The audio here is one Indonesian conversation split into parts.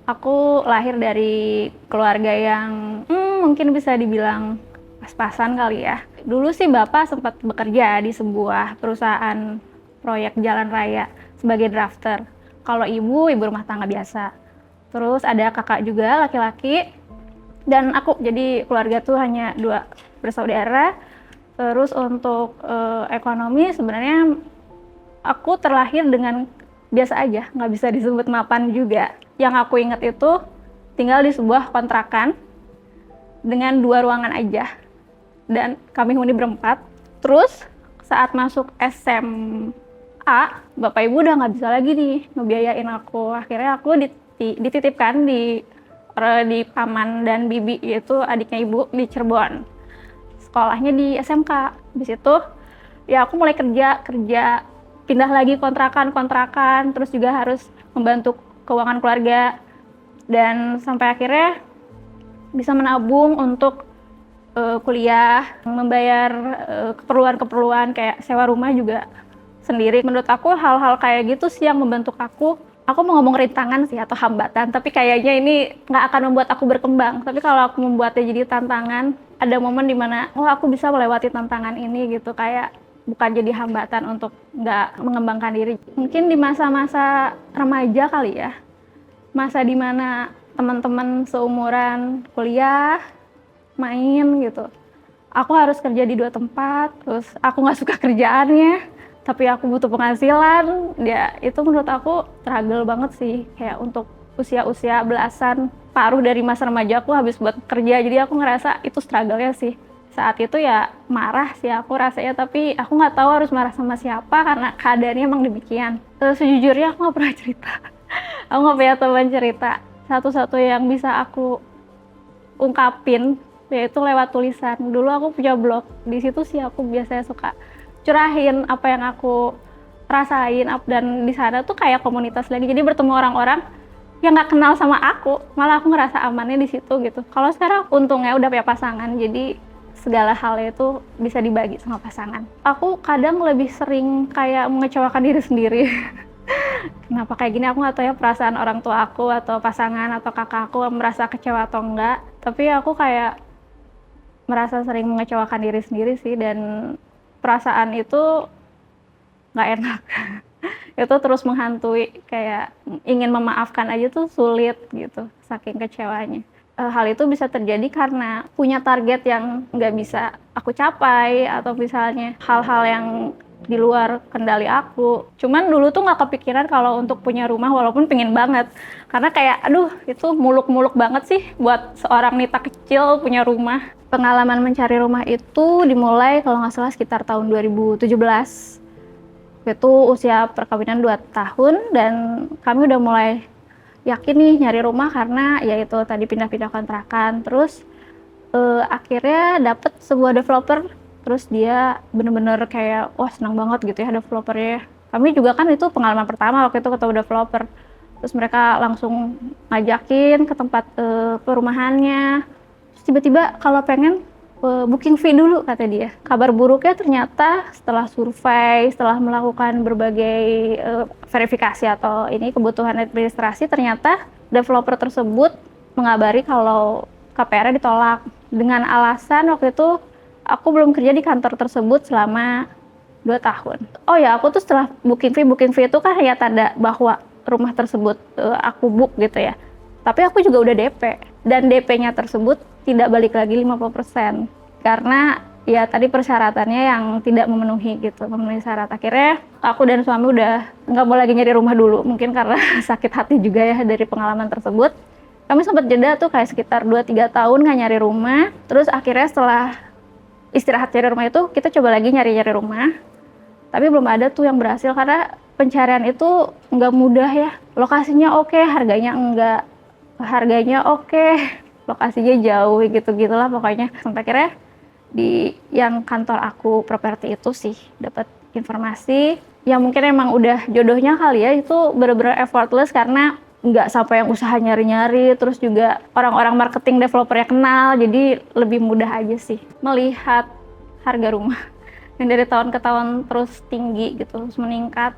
Aku lahir dari keluarga yang mungkin bisa dibilang pas-pasan kali ya. Dulu sih bapak sempat bekerja di sebuah perusahaan proyek jalan raya sebagai drafter. Kalau ibu rumah tangga biasa. Terus ada kakak juga laki-laki. Dan aku, jadi keluarga tuh hanya 2 bersaudara. Terus untuk ekonomi sebenarnya aku terlahir dengan biasa aja, nggak bisa disebut mapan juga. Yang aku ingat itu tinggal di sebuah kontrakan dengan 2 ruangan aja. Dan kami huni berempat. Terus saat masuk SMA, bapak ibu udah nggak bisa lagi nih ngebiayain aku. Akhirnya aku dititipkan di paman dan bibi, yaitu adiknya ibu, di Cirebon. Sekolahnya di SMK. Di situ ya aku mulai kerja, pindah lagi kontrakan, terus juga harus membantu keuangan keluarga, dan sampai akhirnya bisa menabung untuk kuliah, membayar keperluan-keperluan kayak sewa rumah juga sendiri. Menurut aku hal-hal kayak gitu sih yang membentuk aku. Aku mau ngomong rintangan sih atau hambatan, tapi kayaknya ini nggak akan membuat aku berkembang. Tapi kalau aku membuatnya jadi tantangan, ada momen dimana aku bisa melewati tantangan ini gitu, kayak bukan jadi hambatan untuk nggak mengembangkan diri. Mungkin di masa-masa remaja kali ya, masa dimana teman-teman seumuran kuliah, main gitu. Aku harus kerja di 2 tempat, terus aku nggak suka kerjaannya, tapi aku butuh penghasilan. Ya itu menurut aku struggle banget sih, kayak untuk usia-usia belasan, paruh dari masa remaja aku habis buat kerja, jadi aku ngerasa itu struggle-nya sih. Saat itu ya marah sih aku rasanya, tapi aku nggak tahu harus marah sama siapa karena keadaannya emang demikian. Sejujurnya aku nggak pernah cerita. Aku nggak punya teman cerita. Satu-satu yang bisa aku ungkapin yaitu lewat tulisan. Dulu aku punya blog, di situ sih aku biasanya suka curahin apa yang aku rasain, dan di sana tuh kayak komunitas lagi. Jadi bertemu orang-orang yang nggak kenal sama aku, malah aku ngerasa amannya di situ gitu. Kalau sekarang untungnya udah punya pasangan, jadi segala hal itu bisa dibagi sama pasangan. Aku kadang lebih sering kayak mengecewakan diri sendiri. Kenapa kayak gini, aku nggak tahu ya perasaan orang tua aku atau pasangan atau kakak aku merasa kecewa atau enggak. Tapi aku kayak merasa sering mengecewakan diri sendiri sih, dan perasaan itu nggak enak. Itu terus menghantui, kayak ingin memaafkan aja tuh sulit gitu, saking kecewanya. Hal itu bisa terjadi karena punya target yang nggak bisa aku capai, atau misalnya hal-hal yang di luar kendali aku. Cuman dulu tuh nggak kepikiran kalau untuk punya rumah, walaupun pengen banget. Karena kayak, aduh itu muluk-muluk banget sih buat seorang Nita kecil punya rumah. Pengalaman mencari rumah itu dimulai kalau nggak salah sekitar tahun 2017. Itu usia perkawinan 2 tahun, dan kami udah mulai yakin nih nyari rumah karena yaitu tadi pindah-pindah kontrakan. Terus akhirnya dapet sebuah developer, terus dia bener-bener kayak wah senang banget gitu ya developernya. Kami juga kan itu pengalaman pertama waktu itu ketemu developer. Terus mereka langsung ngajakin ke tempat perumahannya. Terus tiba-tiba kalau pengen booking fee dulu kata dia. Kabar buruknya ternyata setelah survei, setelah melakukan berbagai verifikasi atau ini kebutuhan administrasi, ternyata developer tersebut mengabari kalau KPR-nya ditolak dengan alasan waktu itu aku belum kerja di kantor tersebut selama 2 tahun. Oh ya, aku tuh setelah booking fee itu kan ya tanda bahwa rumah tersebut aku book gitu ya. Tapi aku juga udah DP, dan DP-nya tersebut tidak balik lagi 50%. Karena ya tadi persyaratannya yang tidak memenuhi gitu, memenuhi syarat. Akhirnya aku dan suami udah nggak mau lagi nyari rumah dulu, mungkin karena sakit hati juga ya dari pengalaman tersebut. Kami sempat jeda tuh kayak sekitar 2-3 tahun nggak nyari rumah. Terus akhirnya setelah istirahat cari rumah itu, kita coba lagi nyari-nyari rumah. Tapi belum ada tuh yang berhasil, karena pencarian itu nggak mudah ya. Lokasinya oke, harganya enggak. Harganya oke, lokasinya jauh gitu-gitulah pokoknya. Sampai akhirnya di yang kantor aku properti itu sih dapat informasi yang mungkin emang udah jodohnya kali ya, itu bener-bener effortless karena nggak sampai yang usaha nyari-nyari, terus juga orang-orang marketing developernya kenal, jadi lebih mudah aja sih melihat harga rumah yang dari tahun ke tahun terus tinggi gitu, terus meningkat.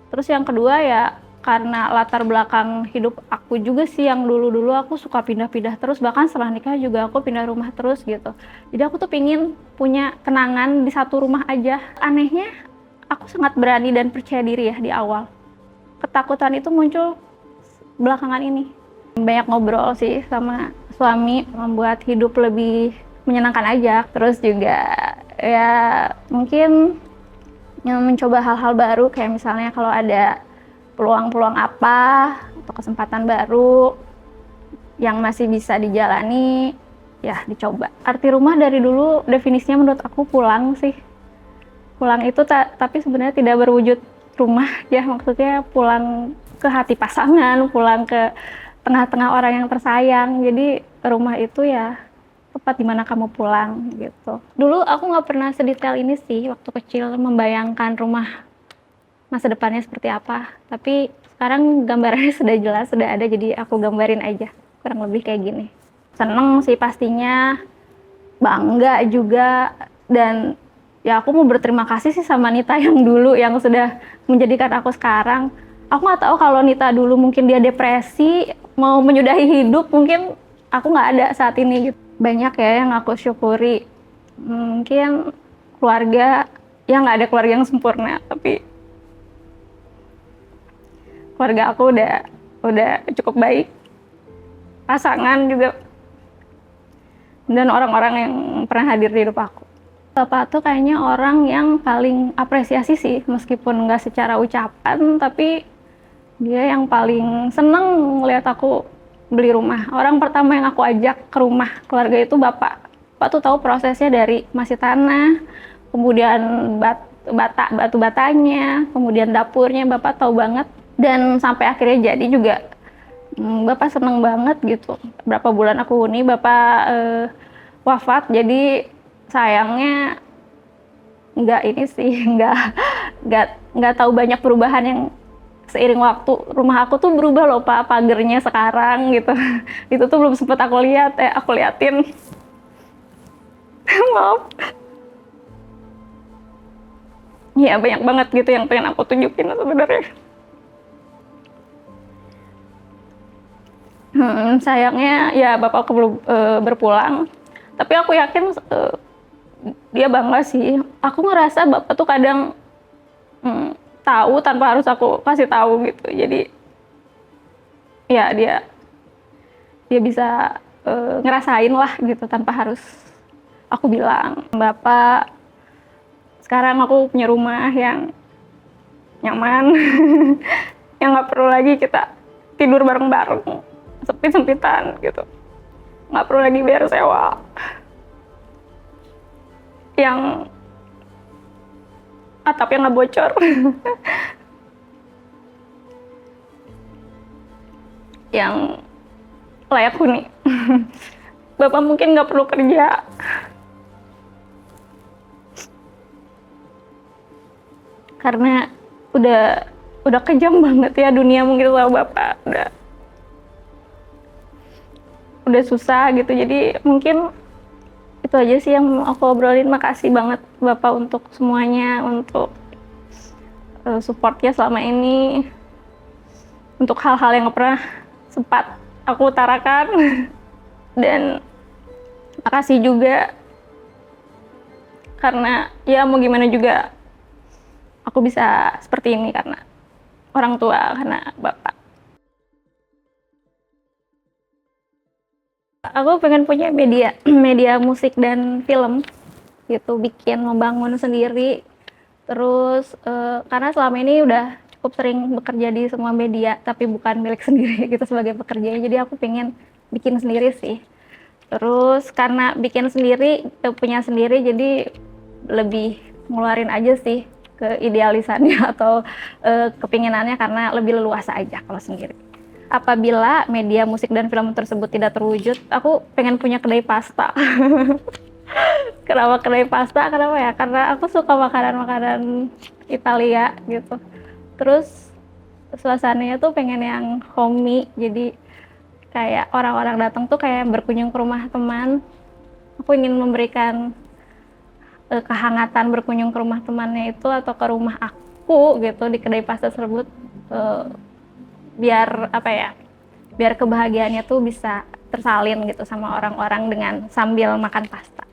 Terus yang kedua ya karena latar belakang hidup aku juga sih yang dulu-dulu aku suka pindah-pindah terus, bahkan setelah nikah juga aku pindah rumah terus gitu. Jadi aku tuh pingin punya kenangan di satu rumah aja. Anehnya aku sangat berani dan percaya diri ya di awal. Ketakutan itu muncul belakangan ini. Banyak ngobrol sih sama suami, membuat hidup lebih menyenangkan aja. Terus juga ya mungkin mencoba hal-hal baru, kayak misalnya kalau ada peluang-peluang apa atau kesempatan baru yang masih bisa dijalani, ya dicoba. Arti rumah dari dulu definisinya menurut aku pulang sih. Pulang itu tapi sebenarnya tidak berwujud rumah ya, maksudnya pulang ke hati pasangan, pulang ke tengah-tengah orang yang tersayang. Jadi rumah itu ya tempat dimana kamu pulang gitu. Dulu aku nggak pernah sedetail ini sih waktu kecil membayangkan rumah masa depannya seperti apa. Tapi sekarang gambarannya sudah jelas, sudah ada, jadi aku gambarin aja. Kurang lebih kayak gini. Seneng sih pastinya, bangga juga, dan ya aku mau berterima kasih sih sama Nita yang dulu yang sudah menjadikan aku sekarang. Aku nggak tahu kalau Nita dulu mungkin dia depresi, mau menyudahi hidup, mungkin aku nggak ada saat ini gitu. Banyak ya yang aku syukuri. Mungkin keluarga, ya nggak ada keluarga yang sempurna, tapi keluarga aku udah cukup baik, pasangan juga, dan orang-orang yang pernah hadir di hidup aku. Bapak tuh kayaknya orang yang paling apresiasi sih, meskipun nggak secara ucapan, tapi dia yang paling seneng melihat aku beli rumah. Orang pertama yang aku ajak ke rumah keluarga itu Bapak. Bapak tuh tahu prosesnya dari masih tanah, kemudian batu batanya, kemudian dapurnya, Bapak tahu banget. Dan sampai akhirnya jadi juga Bapak seneng banget gitu. Berapa bulan aku huni Bapak wafat, jadi sayangnya nggak ini sih, nggak tahu banyak perubahan yang seiring waktu. Rumah aku tuh berubah loh Pak, pagernya sekarang gitu. Itu tuh belum sempet aku liatin. Maaf. Ya banyak banget gitu yang pengen aku tunjukin sebenarnya. Sayangnya ya bapak aku belum berpulang, tapi aku yakin dia bangga sih. Aku ngerasa bapak tuh kadang tahu tanpa harus aku kasih tahu gitu. Jadi ya dia bisa ngerasain lah gitu tanpa harus aku bilang. Bapak, sekarang aku punya rumah yang nyaman, yang nggak perlu lagi kita tidur bareng-bareng, sempit-sempitan gitu, nggak perlu lagi bayar sewa yang atapnya nggak bocor. Yang layak huni. Bapak mungkin nggak perlu kerja, karena udah kejam banget ya dunia, mungkin tahu Bapak udah susah gitu. Jadi mungkin itu aja sih yang mau aku obrolin. Makasih banget Bapak untuk semuanya, untuk supportnya selama ini, untuk hal-hal yang gak pernah sempat aku utarakan. Dan makasih juga karena ya mau gimana juga aku bisa seperti ini karena orang tua, karena Bapak. Aku pengen punya media musik dan film gitu, membangun sendiri. Terus karena selama ini udah cukup sering bekerja di semua media tapi bukan milik sendiri gitu sebagai pekerja, jadi aku pengen bikin sendiri sih. Terus karena bikin sendiri, punya sendiri, jadi lebih ngeluarin aja sih ke idealisannya atau kepinginannya, karena lebih leluasa aja kalau sendiri. Apabila media musik dan film tersebut tidak terwujud, aku pengen punya kedai pasta. Kenapa kedai pasta? Kenapa ya? Karena aku suka makanan-makanan Italia gitu. Terus suasananya tuh pengen yang homey, jadi kayak orang-orang datang tuh kayak berkunjung ke rumah teman. Aku ingin memberikan kehangatan berkunjung ke rumah temannya itu atau ke rumah aku gitu di kedai pasta tersebut. biar apa ya, biar kebahagiaannya tuh bisa tersalin gitu sama orang-orang dengan sambil makan pasta.